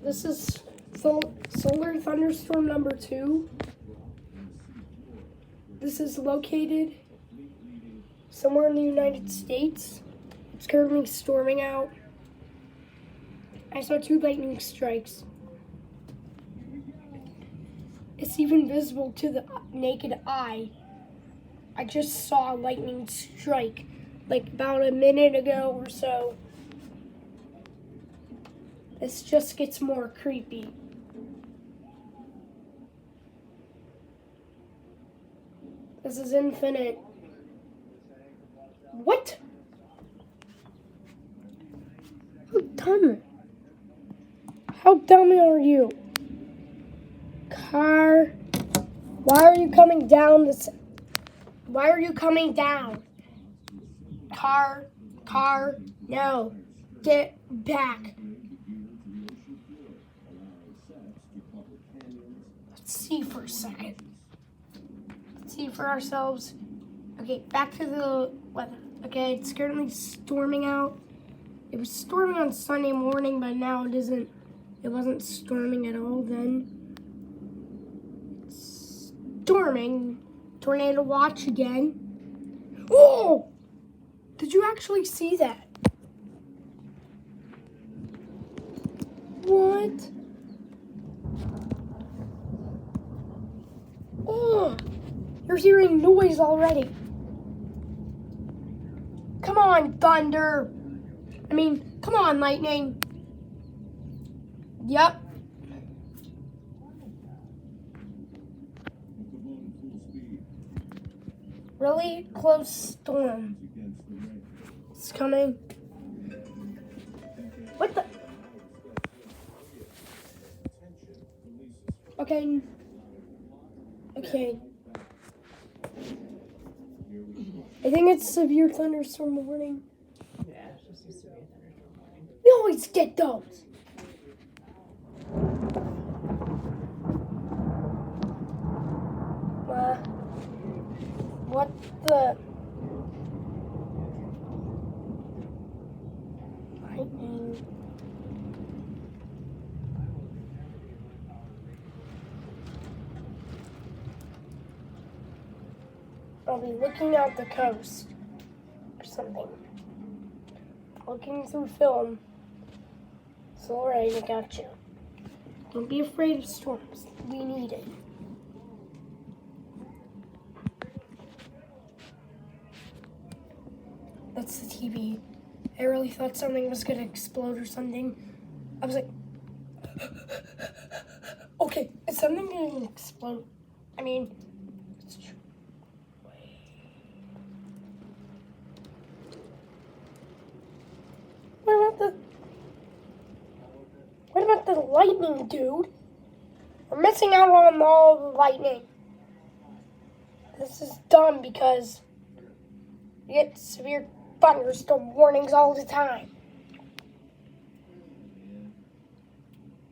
This is solar thunderstorm number 2. This is located somewhere in the United States. It's currently storming out. I saw 2 lightning strikes. It's even visible to the naked eye. I just saw a lightning strike like about a minute ago or so. This just gets more creepy. This is infinite. What? How dumb are you? Car, why are you coming down this? Why are you coming down? Car, no, get back. Let's see for a second. Let's see for ourselves. Okay, back to the weather. Okay, it's currently storming out. It was storming on Sunday morning, but now it isn't. It wasn't storming at all then. It's storming. Tornado watch again. Oh! Did you actually see that? What? Oh! You're hearing noise already. Come on, thunder. Come on, lightning. Yep. Really close storm. It's coming. What the? Okay. I think it's severe thunderstorm warning. Yeah, it's just a severe thunderstorm warning. We always get those. What the? Lightning. I'll be looking out the coast or something. Looking through film. It's alright, I got you. Don't be afraid of storms. We need it. That's the TV. I really thought something was gonna explode or something. I was like, okay, is something gonna explode? It's true. What about the lightning, dude? We're missing out on all the lightning. This is dumb because you get severe thunderstorm warnings all the time.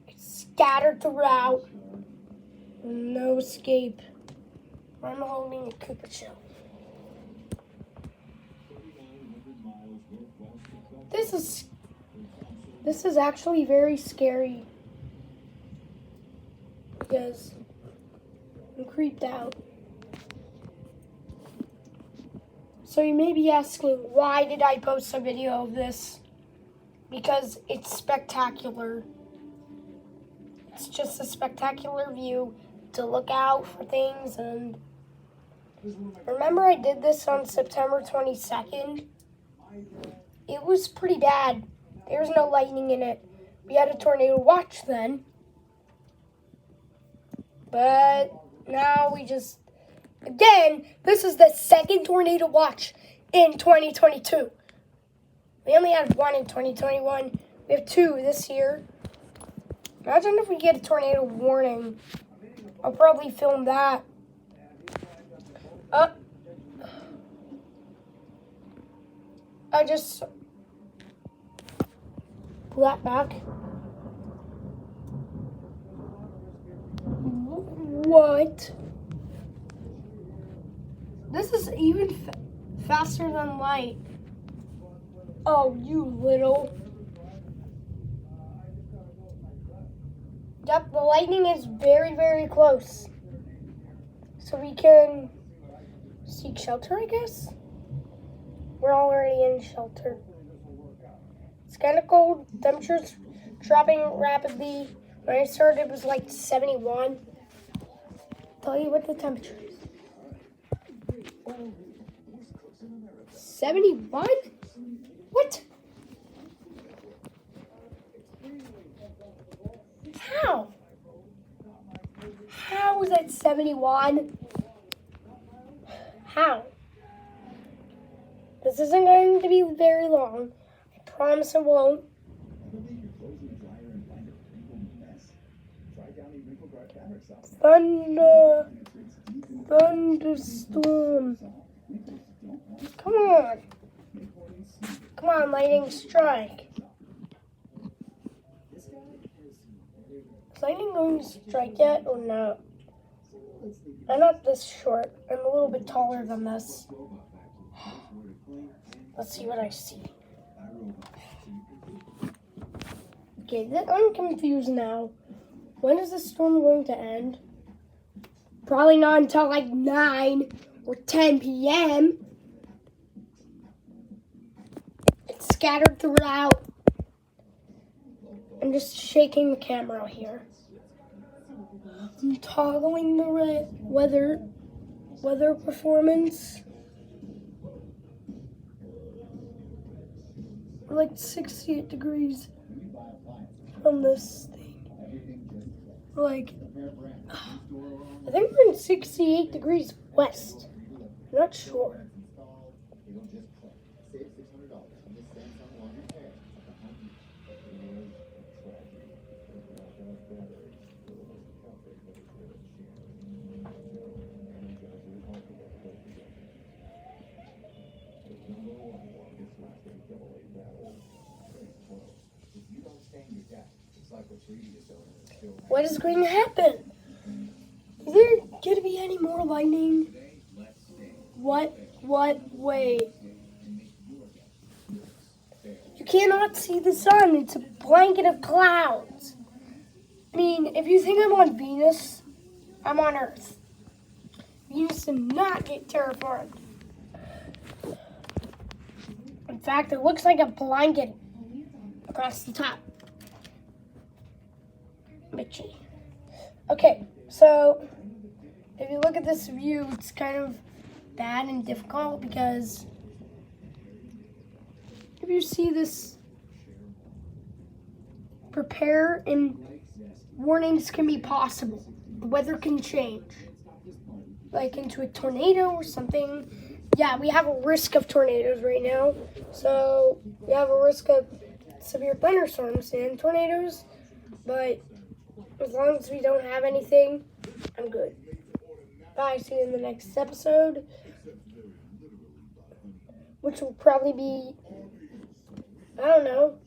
It's scattered throughout. No escape. I'm holding a Cooper chill. This is actually very scary because I'm creeped out. So you may be asking, why did I post a video of this? Because it's spectacular. It's just a spectacular view to look out for things. And remember I did this on September 22nd? It was pretty bad. There was no lightning in it. We had a tornado watch then. But now we just... Again, this is the second tornado watch in 2022. We only had one in 2021. We have 2 this year. Imagine if we get a tornado warning. I'll probably film that. I just pull that back. What? This is even faster than light. Oh, you little. Yep, the lightning is very, very close. So we can seek shelter, I guess. We're already in shelter. It's kind of cold. Temperature's dropping rapidly. When I started, it was like 71. Tell you what the temperature is. 71? What? How? How is that 71? How? This isn't going to be very long. I promise it won't. Thunderstorm. Come on. Come on, lightning strike. Is lightning going to strike yet or no? I'm not this short. I'm a little bit taller than this. Let's see what I see. Okay, I'm confused now. When is the storm going to end? Probably not until like 9 or 10 p.m. It's scattered throughout. I'm just shaking the camera here. I'm toggling the weather performance. We're like 68 degrees from this thing. Like, I think we're in 68 degrees west. I'm not sure. What is going to happen? Is there going to be any more lightning? What way? You cannot see the sun. It's a blanket of clouds. I mean, if you think I'm on Venus, I'm on Earth. Venus did not get terraformed. In fact, it looks like a blanket across the top. Bitchy. Okay, so if you look at this view, it's kind of bad and difficult because if you see this, prepare and warnings can be possible. The weather can change, like into a tornado or something. Yeah, we have a risk of tornadoes right now, so we have a risk of severe thunderstorms and tornadoes, but as long as we don't have anything, I'm good. Bye, see you in the next episode, which will probably be, I don't know,